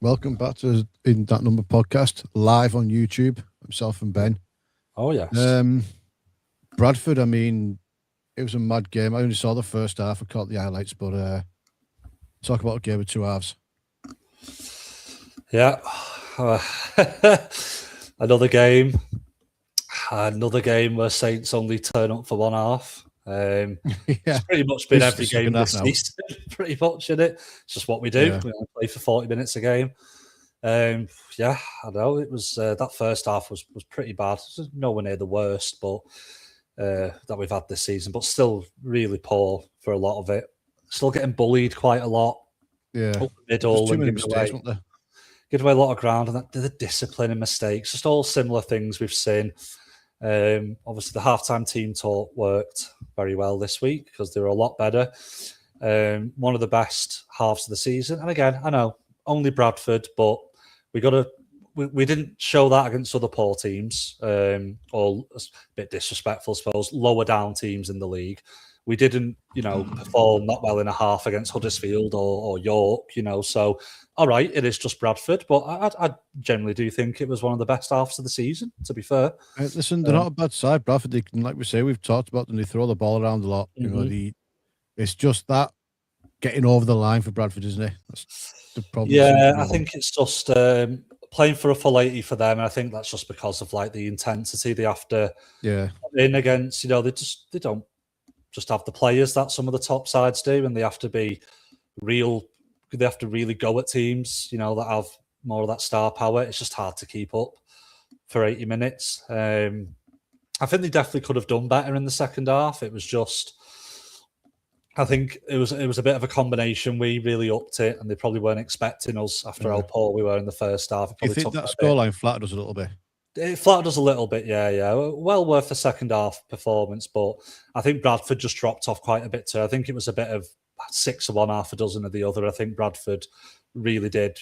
Welcome back to In That Number podcast, live on YouTube. Myself and Ben. Oh, yes. Bradford, I mean, it was a mad game. I only saw the first half. I caught the highlights, but talk about a game of two halves. Yeah. Another game where Saints only turn up for one half. It's pretty much been every game this season, pretty much, isn't it? It's just what we do. Yeah. We only play for 40 minutes a game. I know it was that first half was pretty bad. It was nowhere near the worst, but that we've had this season, but still really poor for a lot of it. Still getting bullied quite a lot. Yeah, up the middle and giving away a lot of ground, and the discipline and mistakes, just all similar things we've seen. Obviously, the halftime team talk worked very well this week because they were a lot better. One of the best halves of the season, and again, I know only Bradford, but we didn't show that against other poor teams, or a bit disrespectful, I suppose, lower down teams in the league. We didn't, perform that well in a half against Huddersfield or York, so all right, it is just Bradford, but I generally do think it was one of the best halves of the season, to be fair. Listen, they're not a bad side, Bradford. They can, like we say, we've talked about them, they throw the ball around a lot. It's just that getting over the line for Bradford, isn't it? That's the problem. Yeah, I think it's just playing for a full 80 for them, and I think that's just because of like the intensity they have to in against. They don't just have the players that some of the top sides do, and they have to be real. They have to really go at teams, that have more of that star power. It's just hard to keep up for 80 minutes. I think they definitely could have done better in the second half. It was just, I think it was a bit of a combination. We really upped it, and they probably weren't expecting us after how poor we were in the first half. You think that scoreline flattered us a little bit? It flattered us a little bit, yeah. Well worth a second half performance, but I think Bradford just dropped off quite a bit too. I think it was a bit of 6 of one, half a dozen of the other. I think Bradford really did.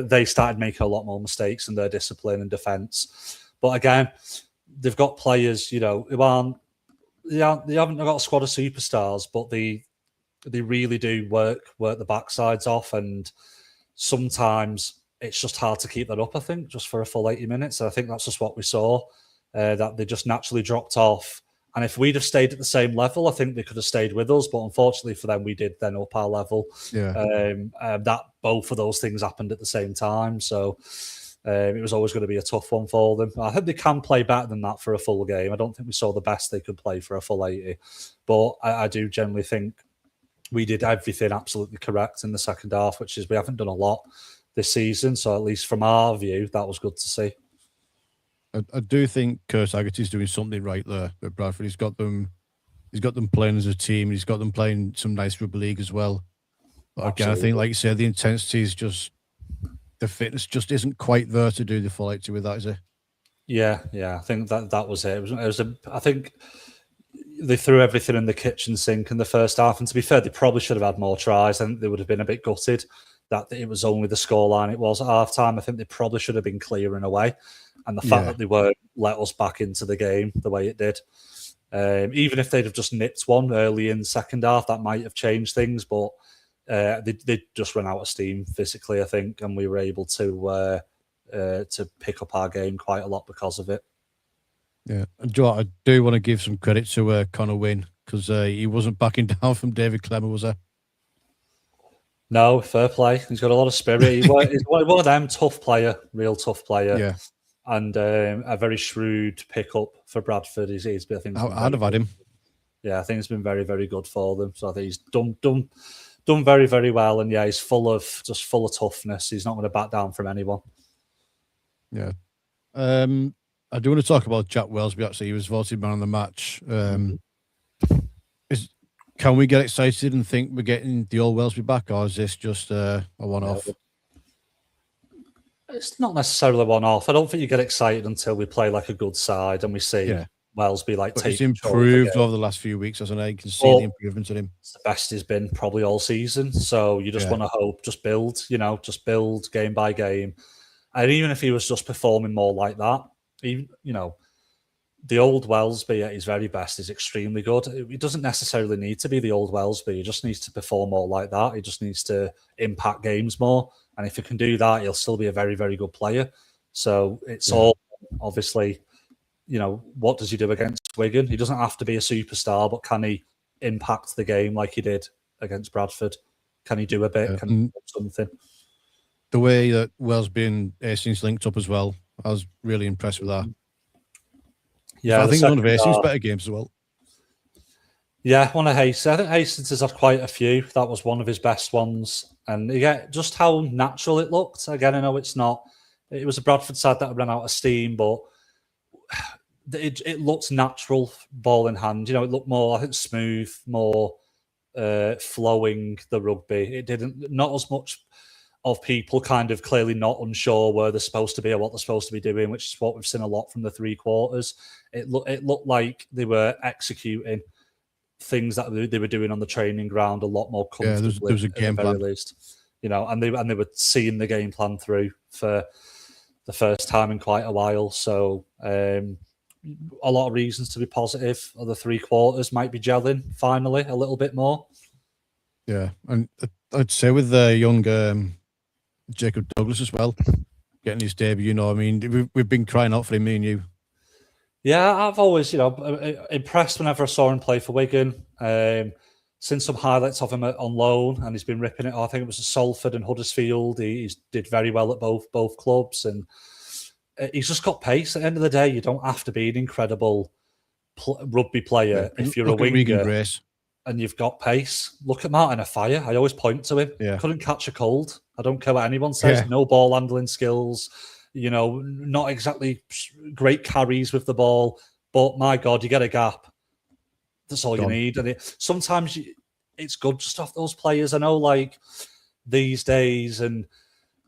They started making a lot more mistakes in their discipline and defence. But again, they've got players, who aren't. They haven't got a squad of superstars, but they really do work the backsides off, and sometimes it's just hard to keep that up, I think, just for a full 80 minutes. And I think that's just what we saw, that they just naturally dropped off. And if we'd have stayed at the same level, I think they could have stayed with us. But unfortunately for them, we did then up our level. Yeah. That both of those things happened at the same time. So it was always going to be a tough one for them. I think they can play better than that for a full game. I don't think we saw the best they could play for a full 80. But I do generally think we did everything absolutely correct in the second half, which is we haven't done a lot this season. So at least from our view, that was good to see. I do think Kurt Haggerty's doing something right there at Bradford. He's got them playing as a team. He's got them playing some nice rugby league as well. But again, I think, like you said, the intensity is just, the fitness just isn't quite there to do the full 80 with that, is it? Yeah. I think that was it. I think they threw everything in the kitchen sink in the first half. And to be fair, they probably should have had more tries. I think they would have been a bit gutted that it was only the scoreline it was at half time. I think they probably should have been clearing away. And the fact that they weren't let us back into the game the way it did. Even if they'd have just nipped one early in the second half, that might have changed things. But they just ran out of steam physically, I think, and we were able to pick up our game quite a lot because of it. Yeah, and Joe, I do want to give some credit to Connor Wynne, because he wasn't backing down from David Clemmer, was he? No, fair play. He's got a lot of spirit. He's one of them, real tough player. Yeah. And a very shrewd pickup for Bradford. He's I think I'd have had him. Yeah, I think it's been very, very good for them. So I think he's done very, very well. And yeah, he's full of toughness. He's not going to back down from anyone. Yeah. I do want to talk about Jack Wellsby. Actually, he was voted man of the match. can we get excited and think we're getting the old Wellesby back, or is this just a one-off? It's not necessarily one-off. I don't think you get excited until we play like a good side and we see Wellesby like But take he's improved over the last few weeks, hasn't he? You can see the improvements in him. It's the best he's been probably all season. So you just want to hope, just build game by game. And even if he was just performing more like that, the old Wellesby at his very best is extremely good. He doesn't necessarily need to be the old Wellesby. He just needs to perform more like that. He just needs to impact games more. And if he can do that, he'll still be a very, very good player. So it's all obviously, what does he do against Wigan? He doesn't have to be a superstar, but can he impact the game like he did against Bradford? Can he do a bit? Can he do something? The way that Wellesby and Hastings linked up as well, I was really impressed with that. Yeah, I think one of Hastings' better games as well. Yeah, one of Hastings. I think Hastings has had quite a few. That was one of his best ones. And just how natural it looked. Again, I know it's not. It was a Bradford side that ran out of steam, but it looked natural, ball in hand. It looked more, I think, smooth, more flowing, the rugby. It didn't, not as much of people kind of clearly not unsure where they're supposed to be or what they're supposed to be doing, which is what we've seen a lot from the three quarters. It looked like they were executing things that they were doing on the training ground a lot more comfortably. Yeah, there was a game plan. Very least, and they were seeing the game plan through for the first time in quite a while. So a lot of reasons to be positive. The three quarters might be gelling finally a little bit more. Yeah, and I'd say with the young Jacob Douglas as well, getting his debut. I mean, we've been crying out for him, me and you. Yeah, I've always, impressed whenever I saw him play for Wigan. Seen some highlights of him on loan, and he's been ripping it. I think it was at Salford and Huddersfield. He did very well at both clubs, and he's just got pace. At the end of the day, you don't have to be an incredible rugby player if you're a winger and you've got pace. Look at Martin Afire. I always point to him. Yeah. Couldn't catch a cold. I don't care what anyone says. Yeah. No ball handling skills. Not exactly great carries with the ball, but my God, you get a gap. That's all you need. And sometimes it's good just off those players. I know, like these days, and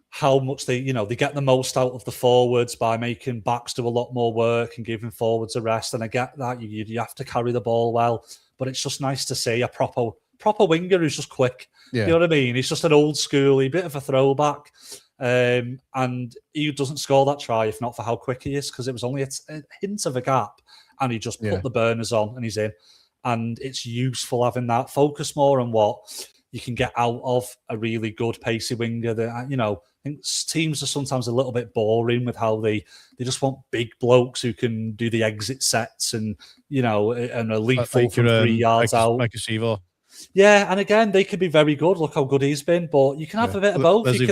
how much they get the most out of the forwards by making backs do a lot more work and giving forwards a rest. And I get that you have to carry the ball well, but it's just nice to see a proper winger who's just quick. Yeah. You know what I mean? He's just an old schooly bit of a throwback. And he doesn't score that try if not for how quick he is, because it was only a hint of a gap and he just put the burners on and he's in. And it's useful having that. Focus more on what you can get out of a really good pacey winger. That I think teams are sometimes a little bit boring with how they just want big blokes who can do the exit sets and and a lethal from 3 yards out. Like a Sevo. Yeah, and again, they could be very good. Look how good he's been, but you can have a bit of both. You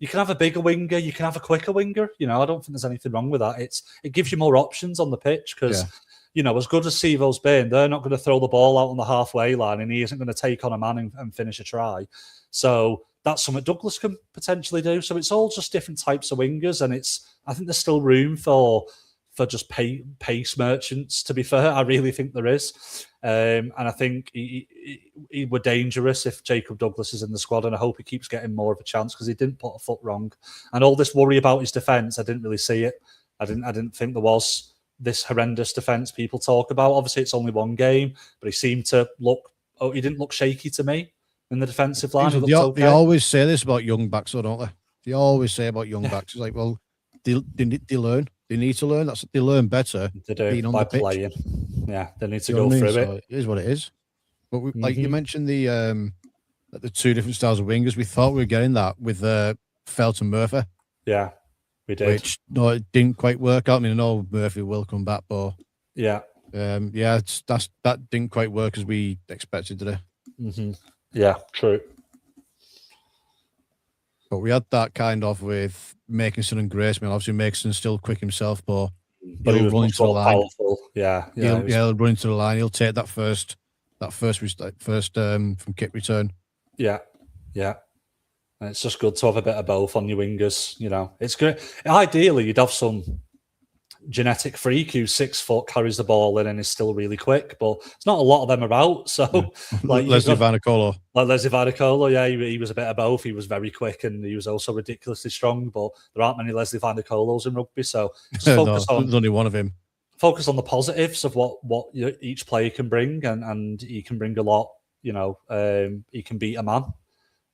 can have a bigger winger, you can have a quicker winger. I don't think there's anything wrong with that. It gives you more options on the pitch because, as good as Sevo's been, they're not going to throw the ball out on the halfway line and he isn't going to take on a man and finish a try. So that's something Douglas can potentially do. So it's all just different types of wingers, and I think there's still room for just pace merchants, to be fair. I really think there is. And I think he were dangerous if Jacob Douglas is in the squad, and I hope he keeps getting more of a chance because he didn't put a foot wrong. And all this worry about his defence, I didn't really see it. I didn't think there was this horrendous defence people talk about. Obviously, it's only one game, but he seemed to he didn't look shaky to me in the defensive line. They always say this about young backs, though, don't they? They always say about young backs. It's like, well, they learn. They need to learn. They learn better being on the pitch. Playing. Yeah, they need to go through it. So it is what it is. But like you mentioned, the two different styles of wingers. We thought we were getting that with Felt and Murphy. Yeah, we did. Which it didn't quite work out. I mean, I know Murphy will come back, but that didn't quite work as we expected today. Yeah, true. But we had that kind of with Makinson and Grace. I mean, obviously Makison's still quick himself, but he'll run into the line. Powerful. He'll run into the line. He'll take that first from kick return. Yeah. And it's just good to have a bit of both on your wingers. It's good. Ideally, you'd have some genetic freak who's 6 foot, carries the ball in, and is still really quick. But it's not a lot of them about. So, like Leslie Vanacolo. Like Leslie Vanacolo, yeah, he was a bit of both. He was very quick and he was also ridiculously strong. But there aren't many Leslie Vanacolos in rugby, so just focus on. There's only one of him. Focus on the positives of what each player can bring, and he can bring a lot. You know, he can beat a man,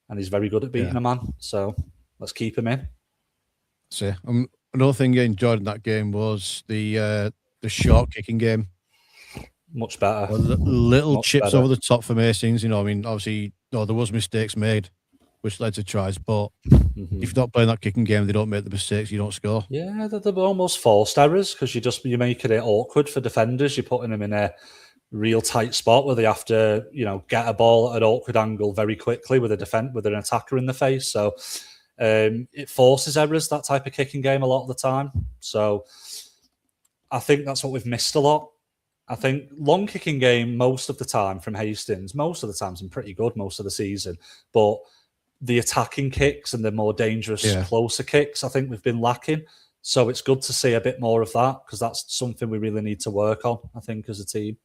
and he's very good at beating a man. So let's keep him in. So another thing I enjoyed in that game was the short kicking game. Much better. Little chips over the top for Masons. You know, I mean, obviously, there was mistakes made, which led to tries. But if you're not playing that kicking game, they don't make the mistakes. You don't score. Yeah, they're almost forced errors because you're making it awkward for defenders. You're putting them in a real tight spot where they have to, get a ball at an awkward angle very quickly with an attacker in the face. So it forces errors, that type of kicking game, a lot of the time. So I think that's what we've missed a lot. I think long kicking game most of the time from Hastings, most of the time's been pretty good most of the season. But the attacking kicks and the more dangerous, closer kicks, I think we've been lacking. So it's good to see a bit more of that because that's something we really need to work on, I think, as a team.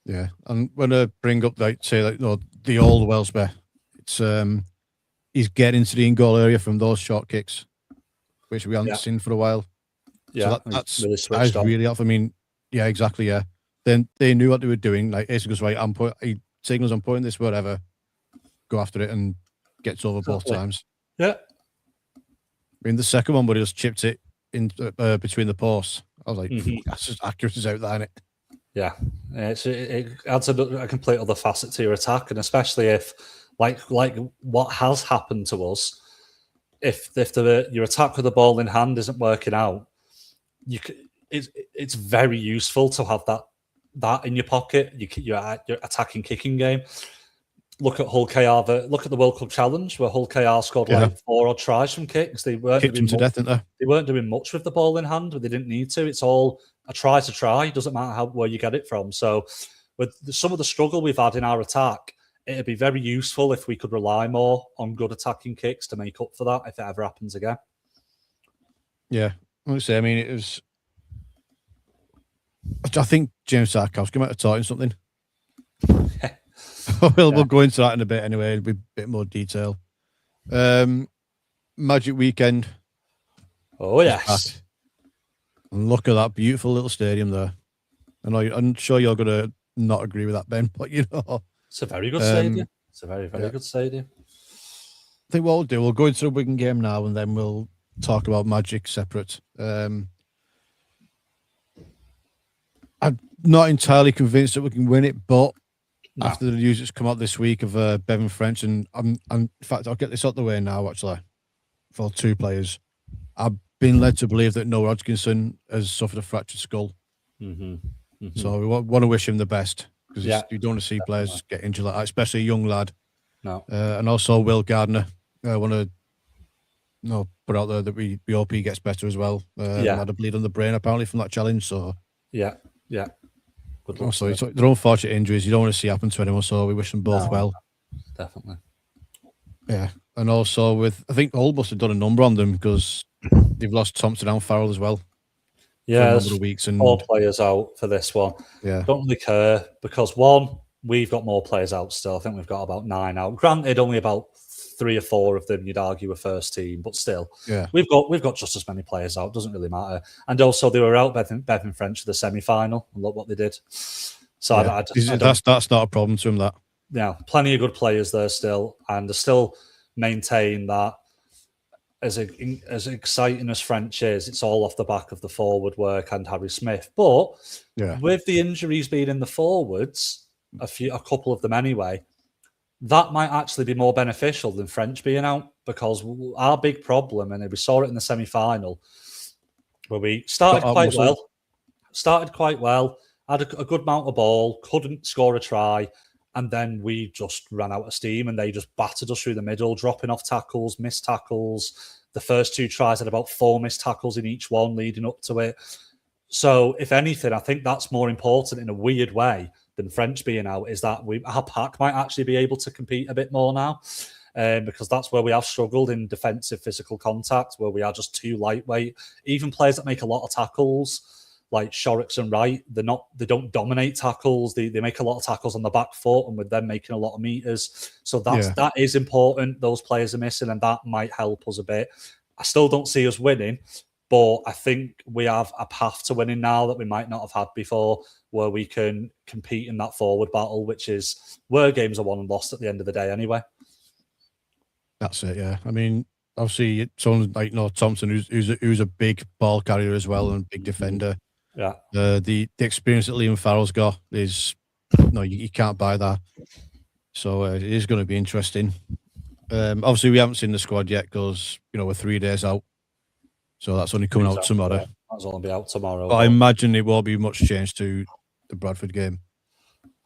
Yeah, and when I bring up the old Wellsby, it's he's getting into the in-goal area from those short kicks, which we haven't seen for a while. Yeah, so that's really off. I mean, yeah, exactly. Yeah, then they knew what they were doing. Like Ace goes right, he signals, I'm putting this, whatever. Go after it and gets over both times. Yeah. I mean, the second one, where he just chipped it in between the posts. I was like, that's just accurate as out there, isn't it? Yeah, it adds a complete other facet to your attack, and especially if, like what has happened to us, if your attack with the ball in hand isn't working out, it's very useful to have that in your pocket. Your attacking kicking game. Look at Hull KR. Look at the World Cup Challenge where Hull KR scored like 4 odd tries from kicks. They weren't kicked him to death, didn't they? They weren't doing much with the ball in hand, but they didn't need to. It's all a try to try. It doesn't matter where you get it from. So with some of the struggle we've had in our attack, it'd be very useful if we could rely more on good attacking kicks to make up for that if it ever happens again. I mean, it was. I think James Tarkowski might have taught him something. We'll go into that in a bit anyway, with a bit more detail. Magic Weekend. Oh, yes. And look at that beautiful little stadium there. I'm sure you're going to not agree with that, Ben, but it's a very good stadium. It's a very, very good stadium. I think what we'll do, we'll go into the Wigan game now and then we'll talk about Magic separate. I'm not entirely convinced that we can win it, but after the news that's come out this week of Bevan French, and in fact, I'll get this out the way now, actually, for 2 players. I've been led to believe that Noah Hodgkinson has suffered a fractured skull. So we want to wish him the best, because you don't want to see players get injured like that, especially a young lad. No. And also Will Gardner. I want to put out there that we hope he gets better as well. Had a bleed on the brain apparently from that challenge. So yeah. Good luck. Also, they're unfortunate injuries. You don't want to see happen to anyone. So we wish them both well. Definitely. Yeah, and also I think Hull must have done a number on them because they've lost Thompson and Farrell as well. Yeah, for a number of weeks and 4 players out for this one. Yeah, don't really care because one, we've got more players out still. I think we've got about 9 out. Granted, only about 3 or 4 of them you'd argue are first team, but still, we've got just as many players out. Doesn't really matter. And also, they were out Bevan French for the semi-final, and look what they did. So that's not a problem to him. That plenty of good players there still, and they still maintain that. As exciting as French is, it's all off the back of the forward work and Harry Smith. But with the injuries being in the forwards, a couple of them anyway, that might actually be more beneficial than French being out, because our big problem, and we saw it in the semi-final, where we started quite well, had a good amount of ball, couldn't score a try, and then we just ran out of steam and they just battered us through the middle, dropping off tackles, missed tackles. The first 2 tries had about 4 missed tackles in each one leading up to it. So if anything, I think that's more important in a weird way than French being out, is that our pack might actually be able to compete a bit more now. because that's where we have struggled in defensive physical contact, where we are just too lightweight. Even players that make a lot of tackles, like Shorrocks and Wright, they don't dominate tackles. They make a lot of tackles on the back foot, and with them making a lot of meters. So that is important. Those players are missing, and that might help us a bit. I still don't see us winning, but I think we have a path to winning now that we might not have had before, where we can compete in that forward battle, which is where games are won and lost at the end of the day anyway. That's it, yeah. I mean, obviously, someone like Thompson, who's a big ball carrier as well and big defender. Yeah. The experience that Liam Farrell's got is, you can't buy that. So it is going to be interesting. Obviously, we haven't seen the squad yet because, we're 3 days out. So that's only coming out tomorrow. That's only be out tomorrow. But I imagine it won't be much change to the Bradford game.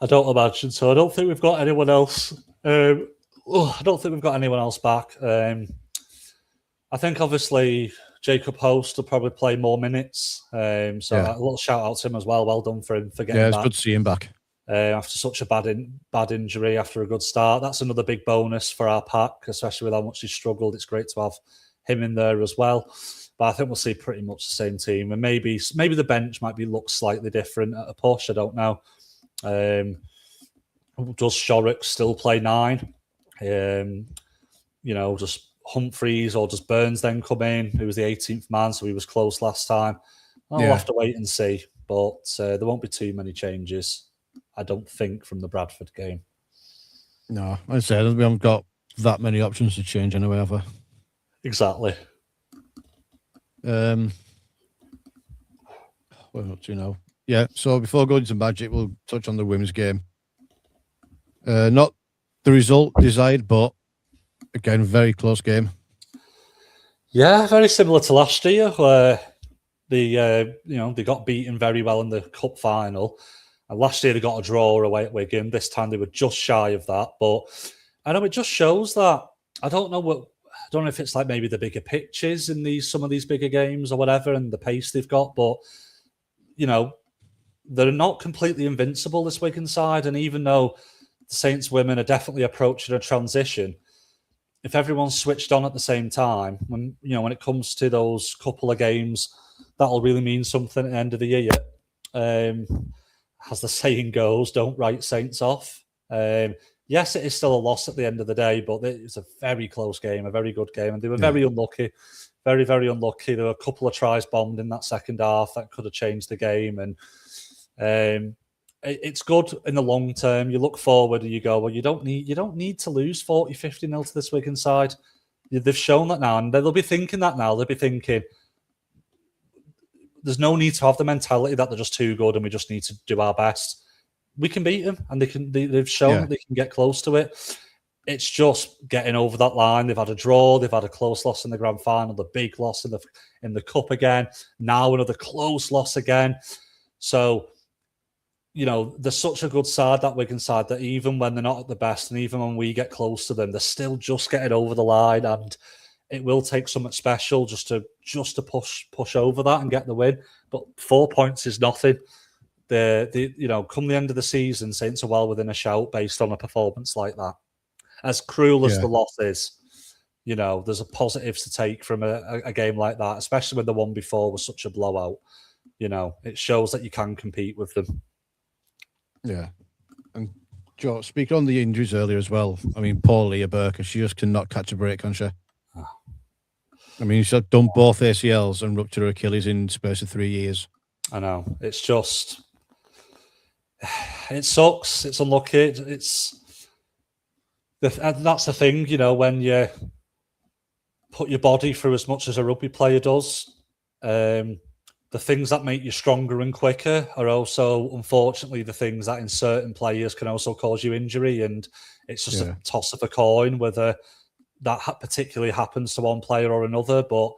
I don't imagine so. I don't think we've got anyone else. I don't think we've got anyone else back. I think obviously Jacob Host will probably play more minutes. A little shout out to him as well. Well done for him for getting back. Yeah, it's good to see him back. After such a bad injury, after a good start. That's another big bonus for our pack, especially with how much he struggled. It's great to have him in there as well. But I think we'll see pretty much the same team. And maybe the bench might look slightly different at a push. I don't know. Does Shorrock still play 9? Just Humphreys or does Burns then come in, who was the 18th man, so he was close last time. We'll have to wait and see. But there won't be too many changes, I don't think, from the Bradford game. No, I said we haven't got that many options to change anyway, have we? Exactly. What else do you know? Yeah, so before going to Magic, we'll touch on the women's game. Not the result desired, but again, very close game. Yeah, very similar to last year, where they got beaten very well in the cup final. And last year they got a draw away at Wigan. This time they were just shy of that. But I know it just shows that I don't know if it's like maybe the bigger pitches in some of these bigger games or whatever, and the pace they've got, but they're not completely invincible, this Wigan side. And even though the Saints women are definitely approaching a transition, if everyone's switched on at the same time, when it comes to those couple of games, that'll really mean something at the end of the year. As the saying goes, don't write Saints off. Yes, it is still a loss at the end of the day, but it's a very close game, a very good game. And they were very unlucky, very, very unlucky. There were a couple of tries bombed in that second half that could have changed the game. And it's good in the long term. You look forward and you go, well, you don't need to lose 40-50-0 to this Wigan side. They've shown that now, and they'll be thinking that now. They'll be thinking there's no need to have the mentality that they're just too good and we just need to do our best. We can beat them, and they've shown that they can get close to it. It's just getting over that line. They've had a draw, they've had a close loss in the grand final, the big loss in the cup again. Now another close loss again. So, they're such a good side, that Wigan side, that even when they're not at the best, and even when we get close to them, they're still just getting over the line. And it will take something special just to push over that and get the win. But 4 points is nothing. Come the end of the season, Saints are well within a shout based on a performance like that. As cruel as the loss is, there's a positives to take from a game like that, especially when the one before was such a blowout. It shows that you can compete with them. Yeah. And Joe, speaking on the injuries earlier as well, I mean, poor Leah Burke, she just cannot catch a break, can she? I mean, she's done both ACLs and ruptured her Achilles in the space of 3 years. I know. It's just... It sucks. It's unlucky. That's the thing, when you put your body through as much as a rugby player does, the things that make you stronger and quicker are also, unfortunately, the things that in certain players can also cause you injury. And it's just a toss of a coin whether that particularly happens to one player or another. But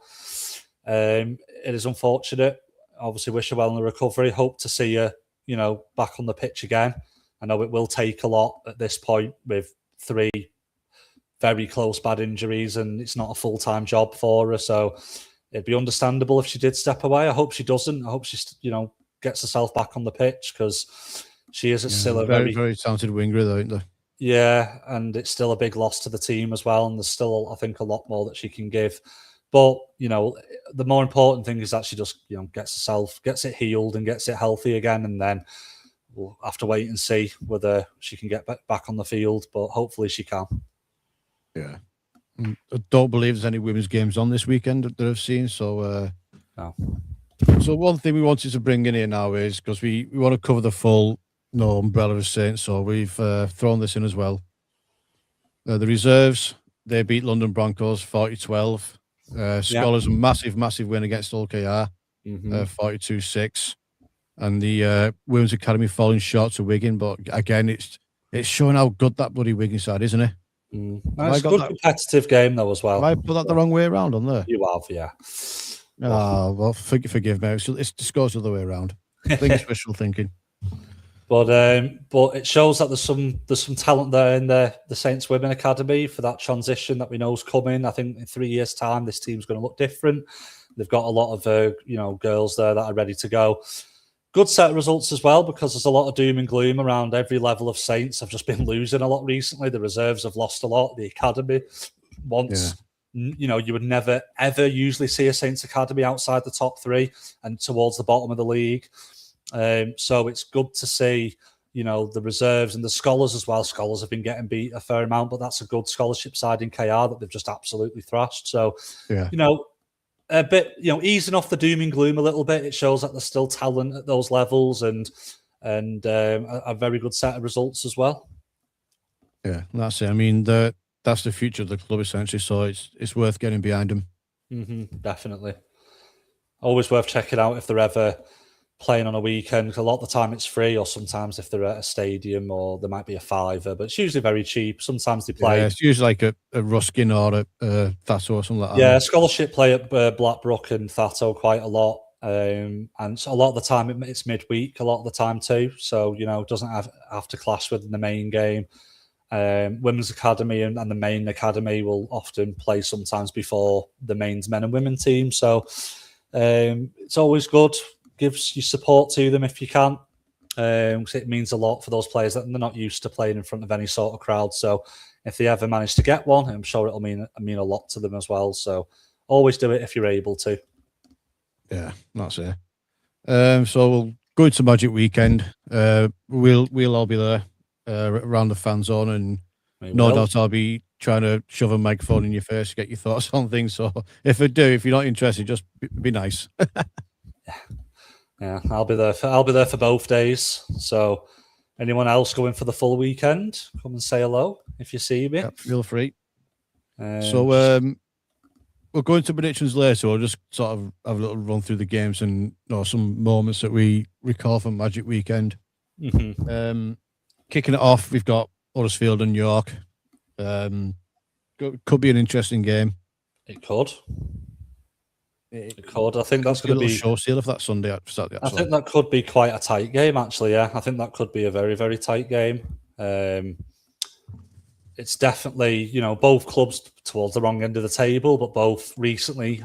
it is unfortunate. Obviously, wish her well in the recovery. Hope to see her, back on the pitch again. I know it will take a lot at this point with 3 very close bad injuries, and it's not a full-time job for her. So it'd be understandable if she did step away. I hope she doesn't. I hope she, gets herself back on the pitch, because she is still a very, very talented winger, though, isn't she? Yeah, and it's still a big loss to the team as well. And there's still, I think, a lot more that she can give. But, you know, the more important thing is that she just, you know, gets it healed and gets it healthy again. And then we'll have to wait and see whether she can get back on the field. But hopefully she can. Yeah. I don't believe there's any women's games on this weekend that I've seen. So, No. So one thing we wanted to bring in here now is, because we want to cover the full umbrella of Saints, so we've thrown this in as well. The reserves, they beat London Broncos 40-12. Scholars, a massive win against OKR, 42-6. And the Women's Academy falling short to Wigan, but again, it's showing how good that bloody Wigan side, isn't it? It's a good competitive game though as well. Have I put that the wrong way around on there? You have, yeah. Oh, well, forgive me. It just goes the other way around. I think it's wishful thinking. But it shows that there's some talent there in the Saints Women Academy for that transition that we know is coming. I think in 3 years' time, this team's going to look different. They've got a lot of girls there that are ready to go. Good set of results as well, because there's a lot of doom and gloom around every level of Saints. Have just been losing a lot recently. The reserves have lost a lot. The academy you would never ever usually see a Saints Academy outside the top 3 and towards the bottom of the league. So it's good to see, the reserves and the Scholars as well. Scholars have been getting beat a fair amount, but that's a good scholarship side in KR that they've just absolutely thrashed. So, a bit, easing off the doom and gloom a little bit. It shows that there's still talent at those levels and a very good set of results as well. Yeah, that's it. I mean, that's the future of the club essentially. So it's worth getting behind them. Definitely. Always worth checking out if they're ever playing on a weekend, because a lot of the time it's free, or sometimes if they're at a stadium, or there might be a fiver, but it's usually very cheap. Sometimes they play. Yeah, it's usually like a Ruskin or a Thato or something like that. Yeah, scholarship play at Blackbrook and Thato quite a lot. And so a lot of the time it's midweek, a lot of the time too. So, it doesn't have to clash with the main game. Women's Academy and the main academy will often play sometimes before the men's men and women team. So it's always good. Gives you support to them if you can. Because it means a lot for those players that they're not used to playing in front of any sort of crowd. So if they ever manage to get one, I'm sure it'll mean a lot to them as well. So always do it if you're able to. Yeah, that's it. So we'll go into Magic Weekend. We'll all be there around the fan zone, and no doubt I'll be trying to shove a microphone in your face to get your thoughts on things. So if you're not interested, just be nice. Yeah, I'll be there for both days. So anyone else going for the full weekend, come and say hello if you see me. Yep, feel free. So we'll go into predictions later. We'll just sort of have a little run through the games and some moments that we recall from Magic Weekend. Kicking it off, we've got Huddersfield and York. Could be an interesting game. It could. It could. I think that's going to be a show seal if that's Sunday. Saturday, I think that could be quite a tight game, actually. Yeah, I think that could be a very, very tight game. It's definitely, both clubs towards the wrong end of the table, but both recently,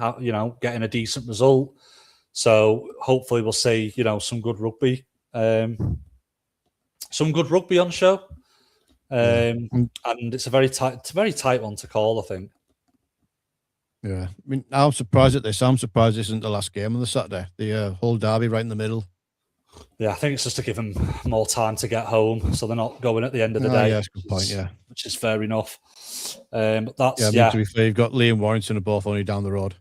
getting a decent result. So hopefully we'll see, some good rugby, on show. And it's a very tight one to call, I think. Yeah, I mean, I'm surprised at this. I'm surprised this isn't the last game on the Saturday. The whole derby right in the middle. Yeah, I think it's just to give them more time to get home, so they're not going at the end of the day. Yeah, that's a good point. Yeah, which is fair enough. But that's to be fair, you've got Lee and Warrington are both only down the road.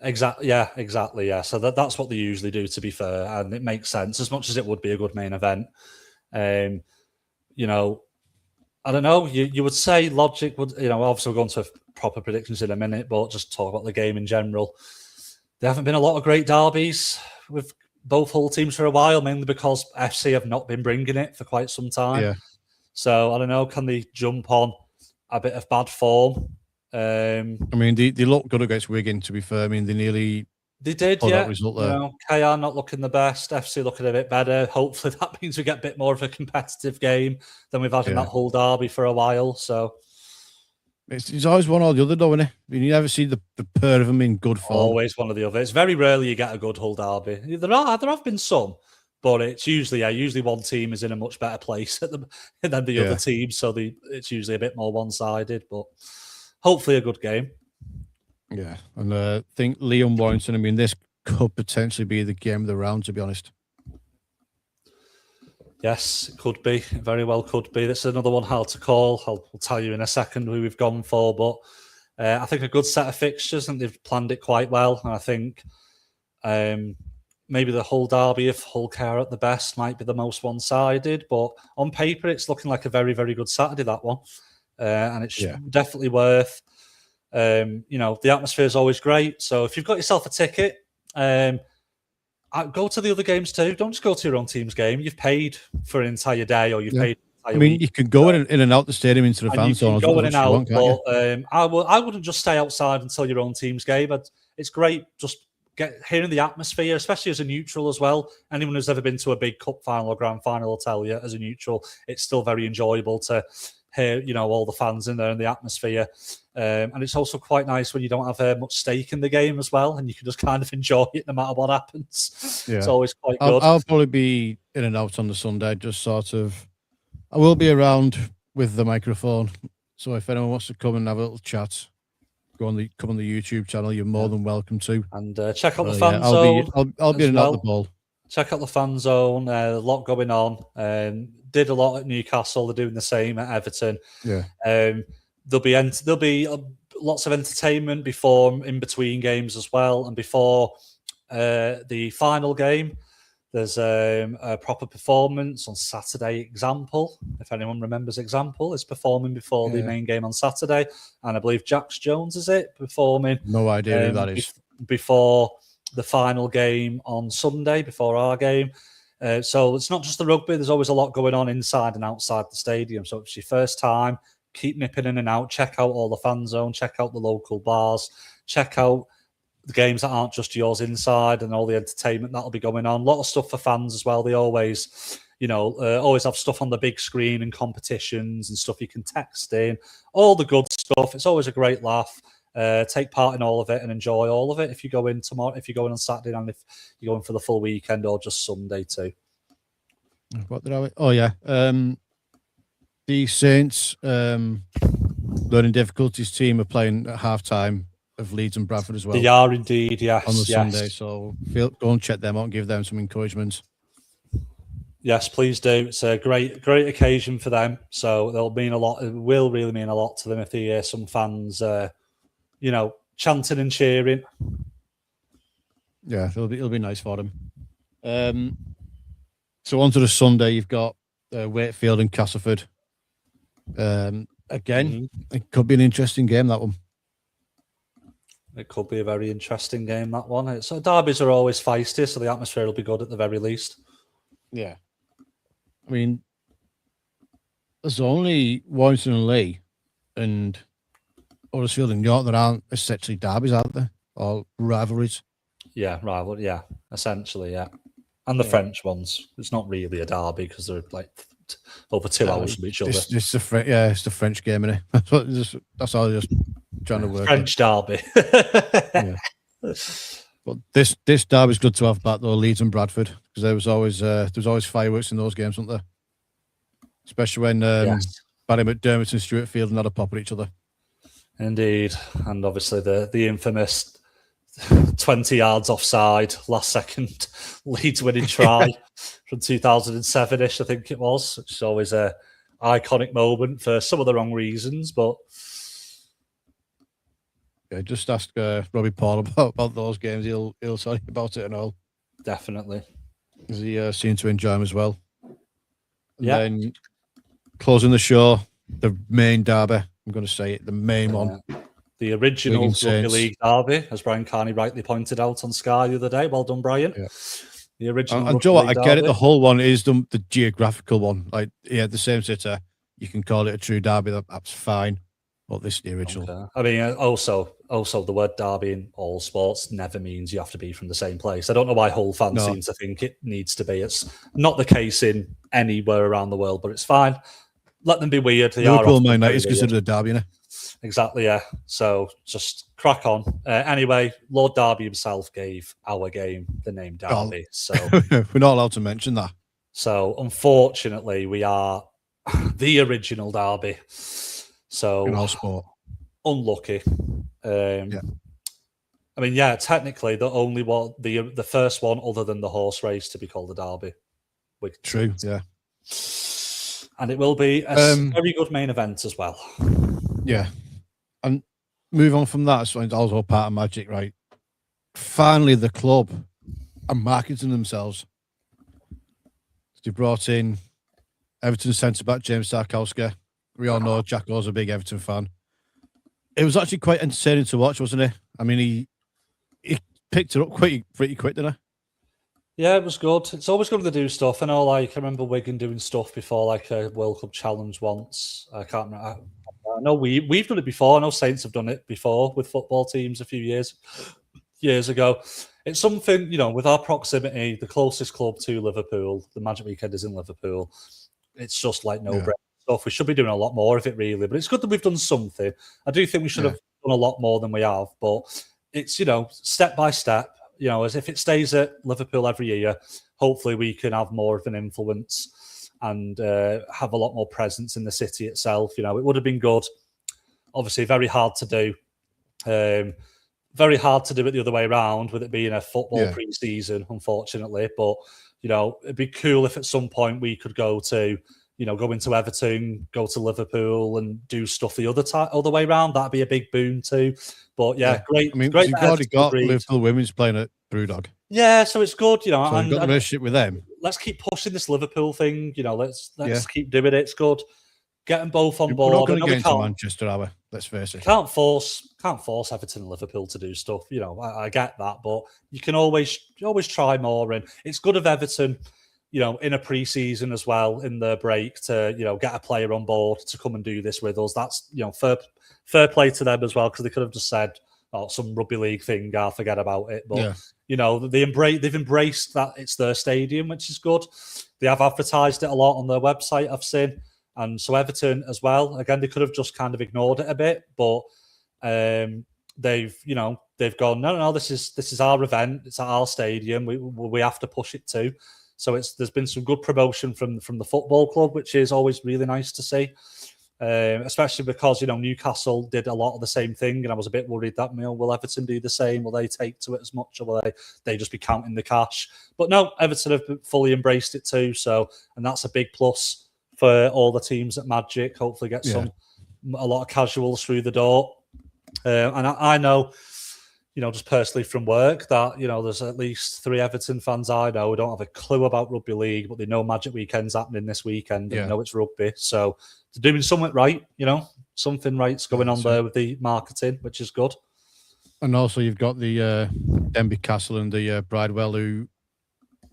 Exactly. Yeah. So that's what they usually do, to be fair, and it makes sense as much as it would be a good main event. I don't know. You would say logic would, obviously we'll go into proper predictions in a minute, but just talk about the game in general. There haven't been a lot of great derbies with both Hull teams for a while, mainly because FC have not been bringing it for quite some time. Yeah. So I don't know. Can they jump on a bit of bad form? I mean, they look good against Wigan, to be fair. I mean, they did, yeah. That result there. KR not looking the best, FC looking a bit better. Hopefully that means we get a bit more of a competitive game than we've had in that Hull derby for a while. So it's always one or the other, though, isn't it? I mean, you never see the pair of them in good form. Always one or the other. It's very rarely you get a good Hull derby. There have been some, But it's usually one team is in a much better place than the other team, so it's usually a bit more one-sided. But hopefully, a good game. Yeah, and I think Leon Warrington. I mean, this could potentially be the game of the round, to be honest. Yes, it could be. It very well could be. This is another one hard to call. I'll tell you in a second who we've gone for, but I think a good set of fixtures, and they've planned it quite well. And I think maybe the Hull derby, if Hull care at the best, might be the most one-sided. But on paper, it's looking like a very, very good Saturday, that one. And it's definitely worth, the atmosphere is always great. So if you've got yourself a ticket, go to the other games too. Don't just go to your own team's game. You've paid for an entire day, or you've paid. I mean, you can go in and out the stadium into the fan zone. Go in and out, but I wouldn't just stay outside until your own team's game. It's great just hearing the atmosphere, especially as a neutral as well. Anyone who's ever been to a big cup final or grand final will tell you, as a neutral, it's still very enjoyable to hear, all the fans in there and the atmosphere. And it's also quite nice when you don't have much stake in the game as well, and you can just kind of enjoy it no matter what happens. Yeah. It's always quite good. I'll probably be in and out on the Sunday, just sort of. I will be around with the microphone, so if anyone wants to come and have a little chat, come on the YouTube channel. You're more than welcome to. And check out the fan zone. I'll be in and out the ball. Check out the fan zone. A lot going on. Did a lot at Newcastle. They're doing the same at Everton. Yeah. There'll be lots of entertainment in between games as well, and before the final game. There's a proper performance on Saturday. Example, if anyone remembers, Example is performing before the main game on Saturday, and I believe Jax Jones is performing. No idea who that is. Before the final game on Sunday, before our game. So it's not just the rugby. There's always a lot going on inside and outside the stadium. So if it's your first time, keep nipping in and out. Check out all the fan zone. Check out the local bars. Check out the games that aren't just yours inside, and all the entertainment that'll be going on. A lot of stuff for fans as well. They always, always have stuff on the big screen and competitions and stuff you can text in. All the good stuff. It's always a great laugh. Take part in all of it and enjoy all of it. If you go in tomorrow, if you go in on Saturday, and if you're going for the full weekend or just Sunday too. What did I? Oh yeah, the Saints learning difficulties team are playing at halftime of Leeds and Bradford as well. They are indeed, yes. On the Sunday, so go and check them out and give them some encouragement. Yes, please do. It's a great occasion for them. So they'll mean a lot. It will really mean a lot to them if they hear some fans, chanting and cheering. Yeah, it'll be nice for them. So on to the Sunday, you've got Wakefield and Castleford. Again, it could be an interesting game, that one. It could be a very interesting game, that one. So derbies are always feisty, so the atmosphere will be good at the very least. Yeah. I mean, there's only Warrington and Lee and Huddersfield and York that aren't essentially derbies, aren't they? Or rivalries. Yeah, rival. Yeah, essentially, yeah. And the French ones. It's not really a derby because they're like over 2 hours from each other. It's the French game, isn't it? That's all just trying to work. French derby. Yeah. But this derby's good to have back though, Leeds and Bradford, because there was always fireworks in those games, weren't there? Especially when Barry McDermott and Stuart Field had a pop at each other. Indeed, and obviously the infamous 20 yards offside, last second Leeds winning try from 2007-ish, I think it was. It's always a iconic moment for some of the wrong reasons, but yeah, just ask Robbie Paul about those games. He'll tell you about it and all. Definitely. Because he seemed to enjoy them as well. And then closing the show, the main derby. I'm going to say it, the main one. The original Rugby League derby, as Brian Carney rightly pointed out on Sky the other day. Well done, Brian. Yeah. The original. And Joe, I get it. The whole one is the geographical one. Like, the same city. You can call it a true derby. That's fine. But this is the original. Okay. I mean, also the word derby in all sports never means you have to be from the same place. I don't know why Hull fans seem to think it needs to be. It's not the case in anywhere around the world, but it's fine. Let them be weird. Liverpool Man United is considered a derby, isn't it? Exactly, yeah. So just crack on. Anyway, Lord Derby himself gave our game the name Derby. So We're not allowed to mention that. So unfortunately, we are the original Derby. So In our sport. Unlucky. Yeah. I mean, yeah, technically the only one, the first one other than the horse race to be called a Derby. True, yeah. And it will be a very good main event as well. Yeah. And move on from that, so it's also part of Magic, right? Finally, the club are marketing themselves. They brought in Everton centre-back James Tarkowski. We all know Jack Orr's a big Everton fan. It was actually quite entertaining to watch, wasn't it? I mean, he picked it up pretty quick, didn't he? Yeah, it was good. It's always good to do stuff. I know, like, I remember Wigan doing stuff before, like a World Cup challenge once. I can't remember. I know we've done it before. I know Saints have done it before with football teams a few years ago. It's something, with our proximity, the closest club to Liverpool, the Magic Weekend is in Liverpool. It's just like no-brainer stuff. We should be doing a lot more of it, really. But it's good that we've done something. I do think we should have done a lot more than we have. But it's, step by step. As if it stays at Liverpool every year, hopefully we can have more of an influence and have a lot more presence in the city itself. It would have been good. Obviously, very hard to do. Very hard to do it the other way around with it being a football pre-season, unfortunately. But, it'd be cool if at some point we could go to, go into Everton, go to Liverpool and do stuff the other way around. That'd be a big boon too. But great. I mean, great you've already got Liverpool women's playing at Brewdog. Yeah, so it's good, So you've got the relationship with them. Let's keep pushing this Liverpool thing. Let's keep doing it. It's good. Get them both on board. We're not going to get into Manchester, are we? Let's face it. Can't force Everton and Liverpool to do stuff. I get that, but you can always try more. And it's good of Everton, in a pre-season as well, in the break to, get a player on board to come and do this with us. That's, fair play to them as well, because they could have just said, some rugby league thing, I'll forget about it. But, they've embraced that it's their stadium, which is good. They have advertised it a lot on their website, I've seen. And so Everton as well, again, they could have just kind of ignored it a bit, but they've gone, no, this is our event. It's at our stadium. We have to push it too. So there's been some good promotion from the football club, which is always really nice to see. Especially because Newcastle did a lot of the same thing, and I was a bit worried that will Everton do the same? Will they take to it as much, or will they just be counting the cash? But no, Everton have fully embraced it too. So, and that's a big plus for all the teams at Magic. Hopefully, get a lot of casuals through the door. And I know, just personally from work that, there's at least 3 Everton fans I know who don't have a clue about rugby league, but they know Magic Weekend's happening this weekend and they know it's rugby. So they're doing something right, something right's going on there with the marketing, which is good. And also you've got the Denby Castle and the Bridewell who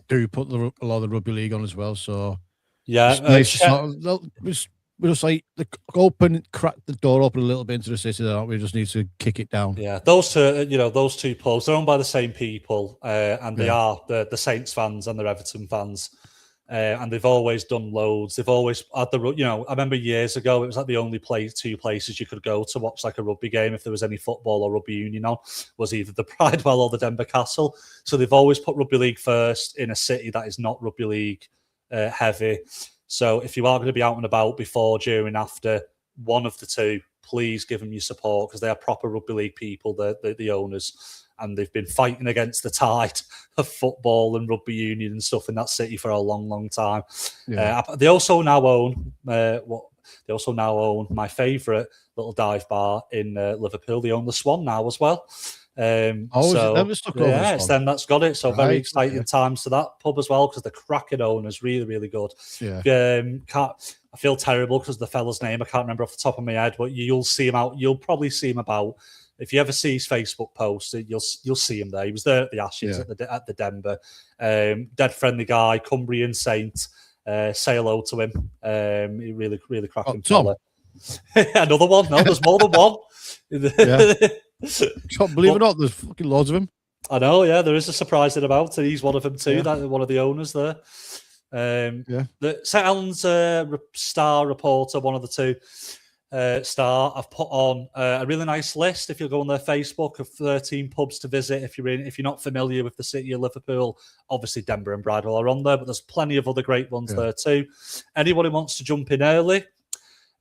do put a lot of the rugby league on as well. So it's nice we just like crack the door open a little bit into the city. Don't we? Just need to kick it down. Yeah, those two pubs, they're owned by the same people, and they are the Saints fans and the Everton fans, and they've always done loads. They've always had I remember years ago it was like the only two places you could go to watch like a rugby game if there was any football or rugby union on was either the Bridewell or the Denver Castle. So they've always put rugby league first in a city that is not rugby league heavy. So if you are going to be out and about before, during, after one of the two, please give them your support because they are proper rugby league people, the owners, and they've been fighting against the tide of football and rugby union and stuff in that city for a long, long time. Yeah. They also now own my favourite little dive bar in Liverpool. They own the Swan now as well. It's them that's got it. So very exciting times to that pub as well because the cracking owner's really, really good. Yeah. I feel terrible because the fella's name I can't remember off the top of my head, but you'll see him out. You'll probably see him about. If you ever see his Facebook post, you'll see him there. He was there at the Ashes at the Denver. Dead friendly guy, Cumbrian Saint. Say hello to him. He really, really cracking fella. Another one. No, there's more than one. Believe it or not, there's fucking loads of them. I know, yeah, there is a surprising amount, and he's one of them too. One of the owners there. The St. Helens star reporter, one of the two. start. I've put on a really nice list. If you'll go on their Facebook, of 13 pubs to visit. If you're not familiar with the city of Liverpool, obviously Denver and Bridewell are on there, but there's plenty of other great ones there too. Anyone who wants to jump in early,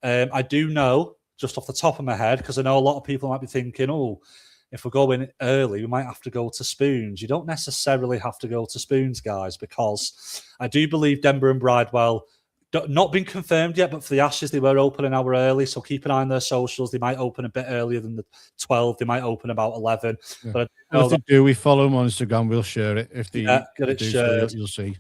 I do know just off the top of my head, because I know a lot of people might be thinking, oh, if we're going early, we might have to go to Spoons. You don't necessarily have to go to Spoons, guys, because I do believe Denver and Bridewell, not been confirmed yet, but for the Ashes, they were open an hour early. So keep an eye on their socials. They might open a bit earlier than the 12. They might open about 11. Yeah. But if they do, we follow them on Instagram. We'll share it. If they, get it do, shared. So you'll see.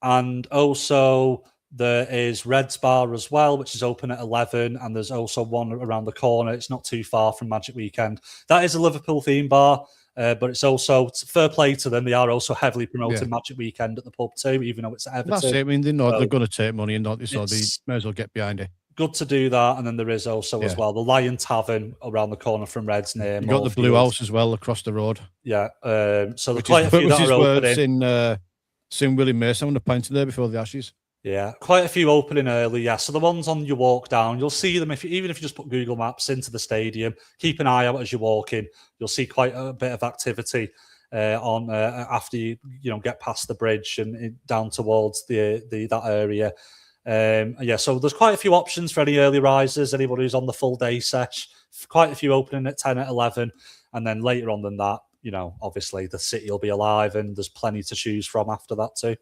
And also there is Red's Bar as well, which is open at 11. And there's also one around the corner. It's not too far from Magic Weekend. That is a Liverpool theme bar. But it's also fair play to them. They are also heavily promoting Magic Weekend at the pub too, even though it's at Everton. That's it. I mean, they're going to take money and not this, so they may as well get behind it. Good to do that. And then there is also as well the Lion Tavern around the corner from Red's name. You got the Blue House as well across the road. Yeah. So there's quite a few that are opening. Seen Willie Mason on the pint there before the Ashes. Yeah, quite a few opening early. Yeah, so the ones on your walk down, you'll see them even if you just put Google Maps into the stadium. Keep an eye out as you're walking. You'll see quite a bit of activity on after you get past the bridge and down towards that area. So there's quite a few options for any early risers. Anybody who's on the full day sesh. Quite a few opening at 10 at 11, and then later on than that, obviously the city will be alive and there's plenty to choose from after that too.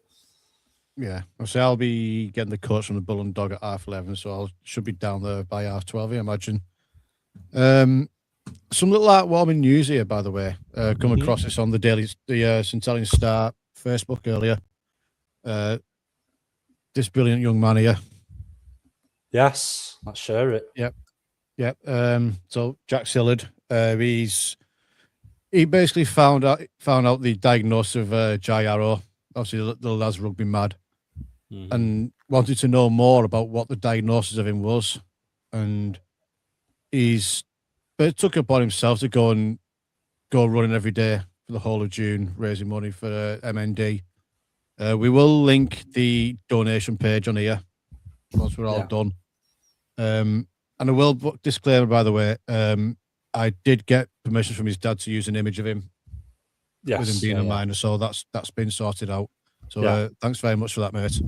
Yeah, so I'll be getting the coach from the Bull and Dog at 11:30, so I should be down there by 12:30, I imagine. Some little heartwarming news here, by the way. Come across this on the St. Helens Star Facebook earlier. This brilliant young man here. Yes, let's share it. Yep. So Jack Sillard, he basically found out the diagnosis of J-Arrow. Obviously, the lad's rugby mad, and wanted to know more about what the diagnosis of him was, and but took it upon himself to go running every day for the whole of June, raising money for MND. We will link the donation page on here once we're all done. And I will disclaimer, by the way, I did get permission from his dad to use an image of him. Yes, with him being a minor, so that's been sorted out. So thanks very much for that, mate.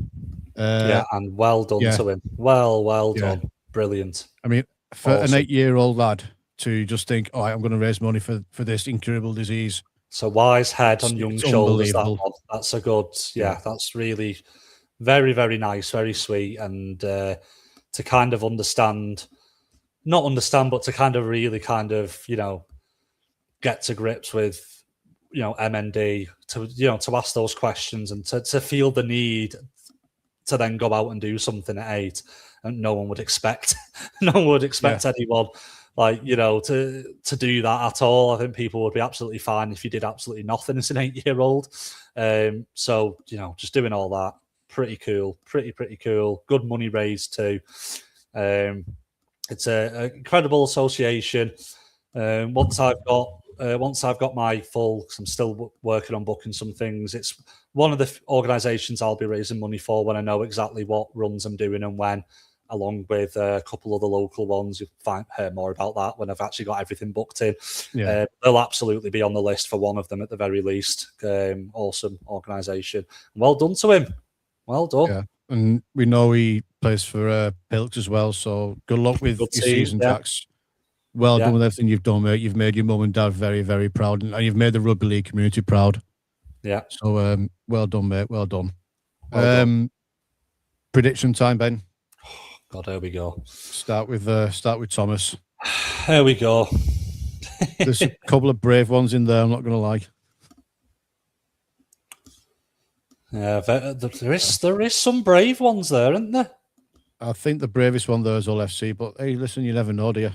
And well done to him. Well done. Brilliant. I mean, for an 8-year-old lad to just think, all right, I'm going to raise money for this incurable disease. So wise head on young shoulders. That's a good. That's really very, very nice, very sweet, and to kind of not understand, but to kind of really get to grips with. MND to ask those questions and to feel the need to then go out and do something at 8, and no one would expect anyone to do that at all. I think people would be absolutely fine if you did absolutely nothing as an 8-year-old. So just doing all that, pretty cool, pretty cool. Good money raised too. It's an incredible association. Once I've got my full, because I'm still working on booking some things, it's one of the organisations I'll be raising money for when I know exactly what runs I'm doing and when, along with a couple of the local ones. You'll hear more about that when I've actually got everything booked in. They'll absolutely be on the list for one of them at the very least. Awesome organisation. Well done to him. Well done. Yeah. And we know he plays for Pilks as well, so good luck with your season, Jax. Well done with everything you've done, mate. You've made your mum and dad very, very proud, and you've made the rugby league community proud. Yeah. So, well done, mate. Well done. Prediction time, Ben. God, here we go. Start with Thomas. Here we go. There's a couple of brave ones in there. I'm not going to lie. Yeah, there is some brave ones there, isn't there? I think the bravest one there is Hull FC, but hey, listen, you never know, do you?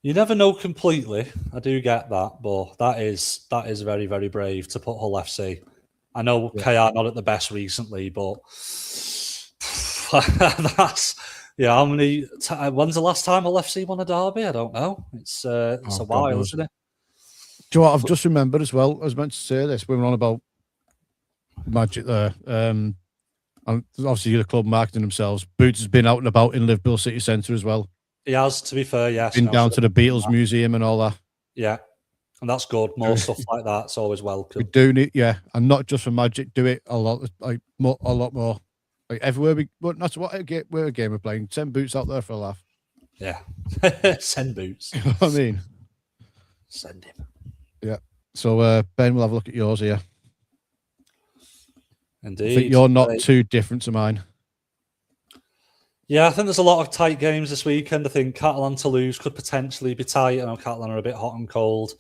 You never know completely. I do get that, but that is very, very brave to put Hull FC. I know KR not at the best recently, but that's how many? When's the last time Hull FC won a derby? I don't know. It's a while, isn't it? Do you know what I've just remembered as well? I was meant to say this. We were on about Magic there. And obviously the club marketing themselves. Boots has been out and about in Liverpool City Centre as well. He has, to be fair, yes. Been down to the Beatles Museum and all that. Yeah, and that's good. More stuff like that's always welcome. We do need, and not just for Magic. Do it a lot, a lot more. Like everywhere that's what we're a game we're playing. Send Boots out there for a laugh. Yeah, send Boots. You know what I mean? Send him. Yeah. So Ben, we'll have a look at yours here. Indeed. I think you're not too different to mine. Yeah, I think there's a lot of tight games this weekend. I think Catalan Toulouse could potentially be tight. I know Catalan are a bit hot and cold.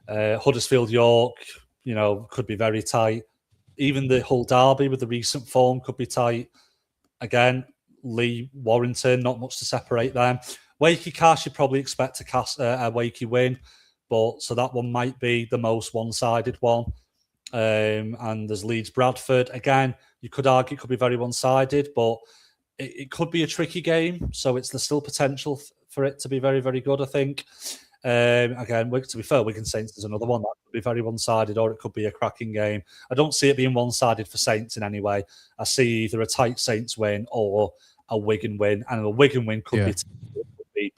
Huddersfield York, could be very tight. Even the Hull Derby with the recent form could be tight. Again, Lee, Warrington, not much to separate them. Wakey Cash, you probably expect a Wakey win, but so that one might be the most one-sided one. And there's Leeds Bradford. Again, you could argue it could be very one-sided, but it could be a tricky game. So there's still potential for it to be very, very good, I think. Again, to be fair, Wigan Saints is another one that could be very one-sided, or it could be a cracking game. I don't see it being one-sided for Saints in any way. I see either a tight Saints win or a Wigan win, and a Wigan win could be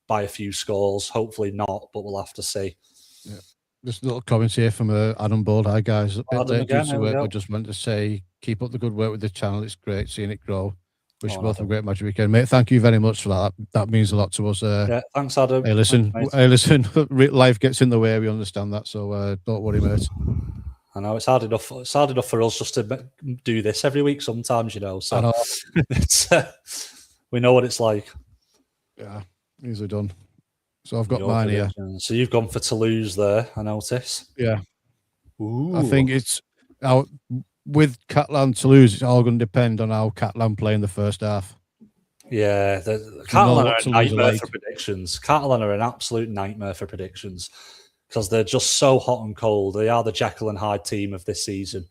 by a few scores. Hopefully not, but we'll have to see. Yeah. Just a little comment here from Adam Bold. Hi guys. Adam again, I just want to say, keep up the good work with the channel. It's great seeing it grow. Wish you both a great Magic weekend, mate. Thank you very much for that. That means a lot to us. Yeah, thanks, Adam. Hey, listen. Life gets in the way. We understand that, so don't worry, mate. I know it's hard enough. It's hard enough for us just to do this every week. Sometimes, So know. it's we know what it's like. Yeah, easily done. So I've got mine here. So you've gone for Toulouse there, I notice. Yeah. Ooh. I think it's out with Catalan Toulouse. It's all going to depend on how Catalan play in the first half. Yeah, Catalan are a nightmare for predictions. Catalan are an absolute nightmare for predictions because they're just so hot and cold. They are the Jekyll and Hyde team of this season.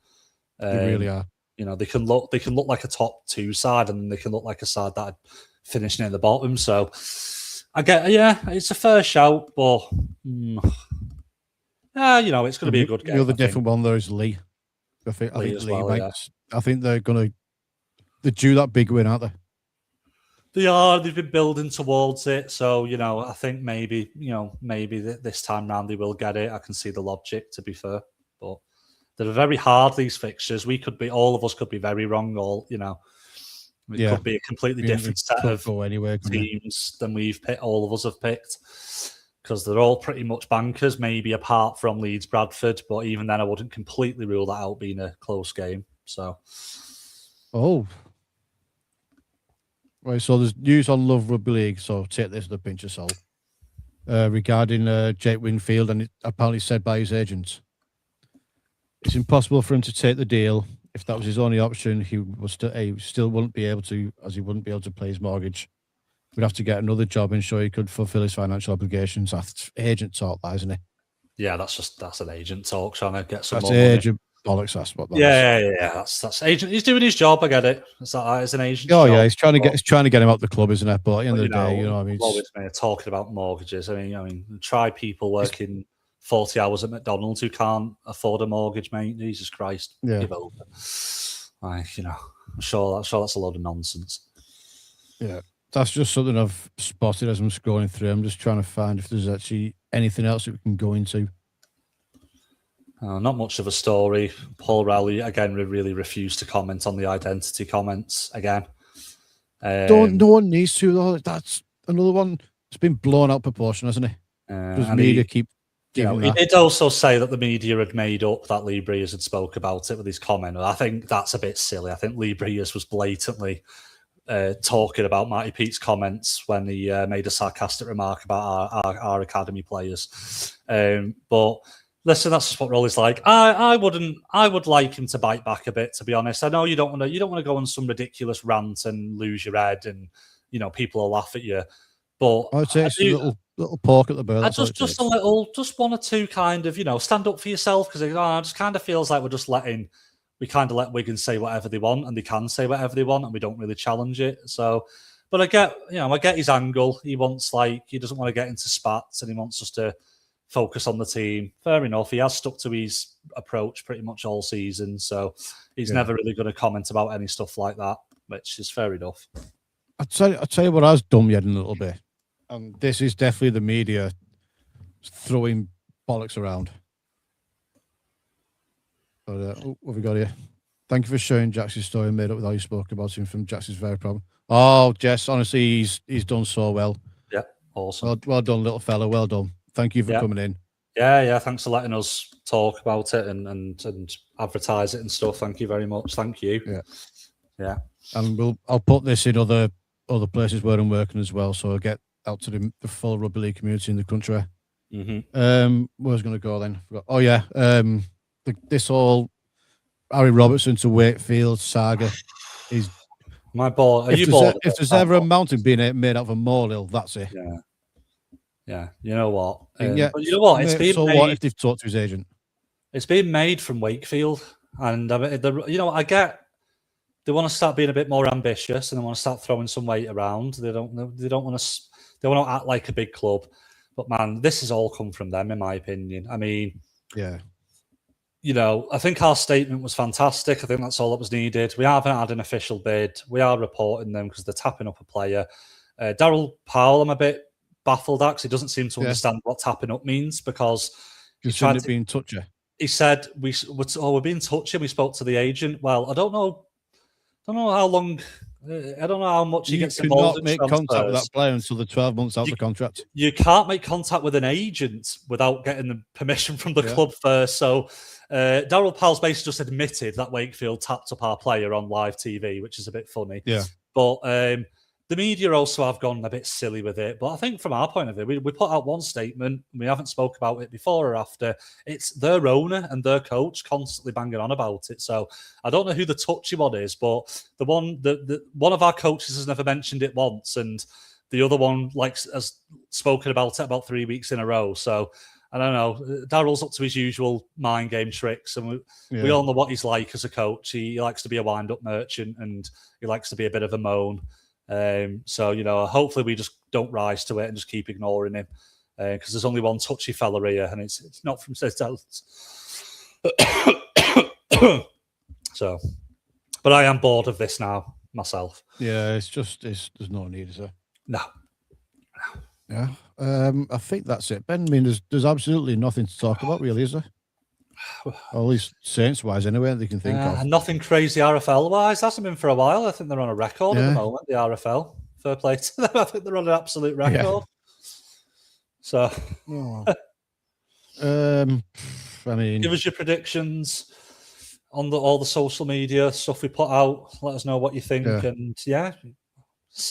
They really are. They can look like a top 2 side, and they can look like a side that finished near the bottom. So I get, it's a fair shout, but it's going to be a good game. The other different one there is Lee. I think they're due that big win, aren't they? They are. They've been building towards it. So, I think maybe this time round they will get it. I can see the logic, to be fair. But they're very hard, these fixtures. All of us could be very wrong. It could be a completely different set of teams than all of us have picked. Because they're all pretty much bankers, maybe apart from Leeds Bradford. But even then, I wouldn't completely rule that out being a close game. So, right. So there's news on Love Rugby League. So take this with a pinch of salt regarding Jake Winfield, and it apparently said by his agents, it's impossible for him to take the deal. If that was his only option, he still wouldn't be able to, as he wouldn't be able to pay his mortgage. We'd have to get another job and show he could fulfill his financial obligations. That's agent talk, isn't it? Yeah, that's an agent talk trying to get some. That's agent bollocks. That's what that is. That's agent. He's doing his job. I get it. It's an agent. Oh yeah, he's trying to get him out the club, isn't it? But at the end of the day, what I mean, always talking about mortgages. I mean, try people working 40 hours at McDonald's who can't afford a mortgage, mate. Jesus Christ, give over. I'm sure that's a load of nonsense. Yeah. That's just something I've spotted as I'm scrolling through. I'm just trying to find if there's actually anything else that we can go into. Not much of a story. Paul Rowley, again, really refused to comment on the identity comments again. No one needs to, though. That's another one that's been blown out proportion, hasn't it? Because media keep giving that. He did also say that the media had made up that Lee Briers had spoke about it with his comment. I think that's a bit silly. I think Lee Briers was blatantly talking about Matty Pete's comments when he made a sarcastic remark about our academy players. But listen, that's just what Rolly's like. I would like him to bite back a bit, to be honest. I know you don't want to go on some ridiculous rant and lose your head, and people will laugh at you. But I'd say it's a little pork at the bird. Just one or two kind of stand up for yourself, because it just kind of feels like we kind of let Wigan say whatever they want, and they can say whatever they want, and we don't really challenge it. So, but I get his angle. He doesn't want to get into spats, and he wants us to focus on the team. Fair enough. He has stuck to his approach pretty much all season, so he's never really going to comment about any stuff like that, which is fair enough. I'll tell you what has done me in a little bit, and this is definitely the media throwing bollocks around. But what have we got here? Thank you for sharing Jax's story and made up with how you spoke about him from Jax's very problem. Oh, Jess, honestly, he's done so well. Yeah, awesome. Well done, little fella. Well done. Thank you for coming in. Yeah. Thanks for letting us talk about it and advertise it and stuff. Thank you very much. Thank you. Yeah. And I'll put this in other places where I'm working as well, so I'll get out to the full rugby league community in the country. Mm-hmm. Where's going to go then? Oh yeah. This whole Harry Robertson to Wakefield saga is my ball. If there's ever a mountain being made out of a molehill, that's it. Yeah. You know what? But you know what? It's being made, what if they've talked to his agent? It's being made from Wakefield, and I get they want to start being a bit more ambitious and they want to start throwing some weight around. They don't want to act like a big club, but man, this has all come from them, in my opinion. I mean, yeah. I think our statement was fantastic. I think that's all that was needed. We haven't had an official bid. We are reporting them because they're tapping up a player. Daryl Powell, I'm a bit baffled at because he doesn't seem to understand what tapping up means, because shouldn't it be in touch? He said we're being touchy. We spoke to the agent. Well, I don't know how long. I don't know how much he gets involved in transfers. You cannot make contact with that player until the 12 months out of the contract. You can't make contact with an agent without getting the permission from the club first. So Daryl Powell's basically just admitted that Wakefield tapped up our player on live TV, which is a bit funny. Yeah. But the media also have gone a bit silly with it. But I think from our point of view, we put out one statement. We haven't spoke about it before or after. It's their owner and their coach constantly banging on about it. So I don't know who the touchy one is, but the one of our coaches has never mentioned it once, and the other one has spoken about it about 3 weeks in a row. So I don't know. Daryl's up to his usual mind game tricks, and we all know what he's like as a coach. He likes to be a wind-up merchant, and he likes to be a bit of a moan. So hopefully we just don't rise to it and just keep ignoring him, because there's only one touchy fella here, and it's not from St. Helens. So, but I am bored of this now myself. Yeah, there's no need, is there? No. Yeah. I think that's it, Ben. I mean, there's absolutely nothing to talk about, really, is there? Or at least Saints-wise, anyway, they can think of. Nothing crazy RFL-wise. Hasn't been for a while. I think they're on a record at the moment, the RFL. Fair play to them. I think they're on an absolute record. Yeah. So, I mean, give us your predictions on all the social media stuff we put out. Let us know what you think, and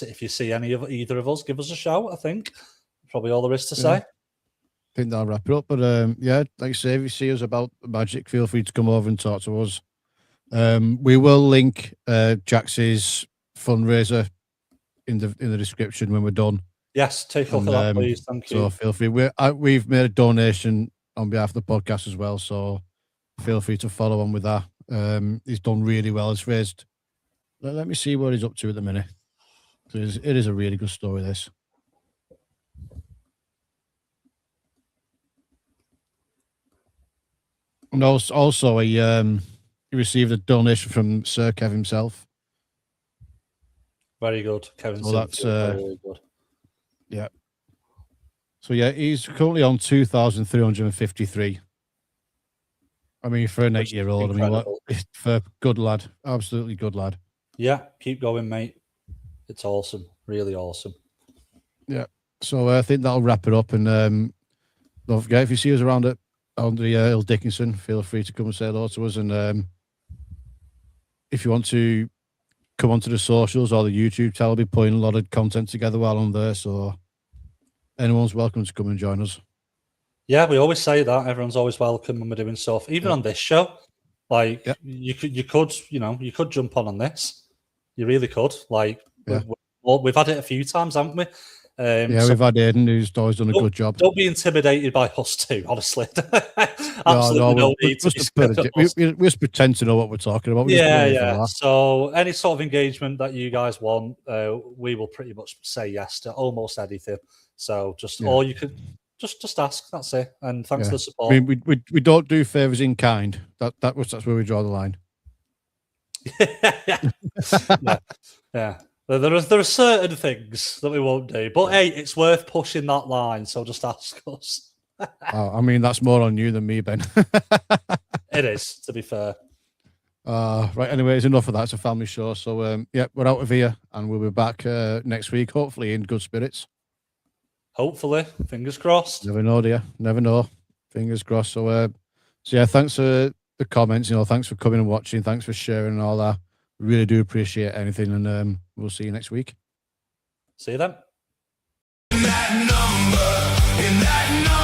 if you see either of us, give us a shout. I think probably all there is to say. I think that'll wrap it up. But like I say, if you see us about Magic, feel free to come over and talk to us. We will link Jax's fundraiser in the description when we're done. Yes, take off that, please. Thank you. So feel free. We've made a donation on behalf of the podcast as well, so feel free to follow on with that. He's done really well. He's raised. Let me see what he's up to at the minute. It is a really good story, this. And also he received a donation from Sir Kev himself. Very good, Kevin. So that's very good. Yeah. So he's currently on 2,353. I mean, for an 8-year-old, for a good lad, absolutely good lad. Yeah, keep going, mate. It's awesome, really awesome. Yeah. So I think that'll wrap it up. And don't forget, if you see us around at on the Hill Dickinson, feel free to come and say hello to us. And if you want to come onto the socials or the YouTube channel, I'll be putting a lot of content together while I'm there. So anyone's welcome to come and join us. Yeah, we always say that. Everyone's always welcome when we're doing stuff. Even on this show, you could jump on this. You really could. We've had it a few times, haven't we? We've had Aidan, who's always done a good job. Don't be intimidated by us too, honestly. Absolutely no need to be scared of us. We just pretend to know what we're talking about. So any sort of engagement that you guys want, we will pretty much say yes to almost anything. So just just ask. That's it. And thanks for the I support. mean, we don't do favors in kind. That's where we draw the line. yeah. There are certain things that we won't do, but hey, it's worth pushing that line. So just ask us. I mean, that's more on you than me, Ben. It is, to be fair. Right. Anyways, enough of that. It's a family show. So, yeah, we're out of here and we'll be back next week, hopefully in good spirits. Hopefully. Fingers crossed. Never know, dear. Never know. Fingers crossed. So yeah, thanks for the comments. Thanks for coming and watching. Thanks for sharing and all that. Really do appreciate anything. And we'll see you next week. See you then. In that number.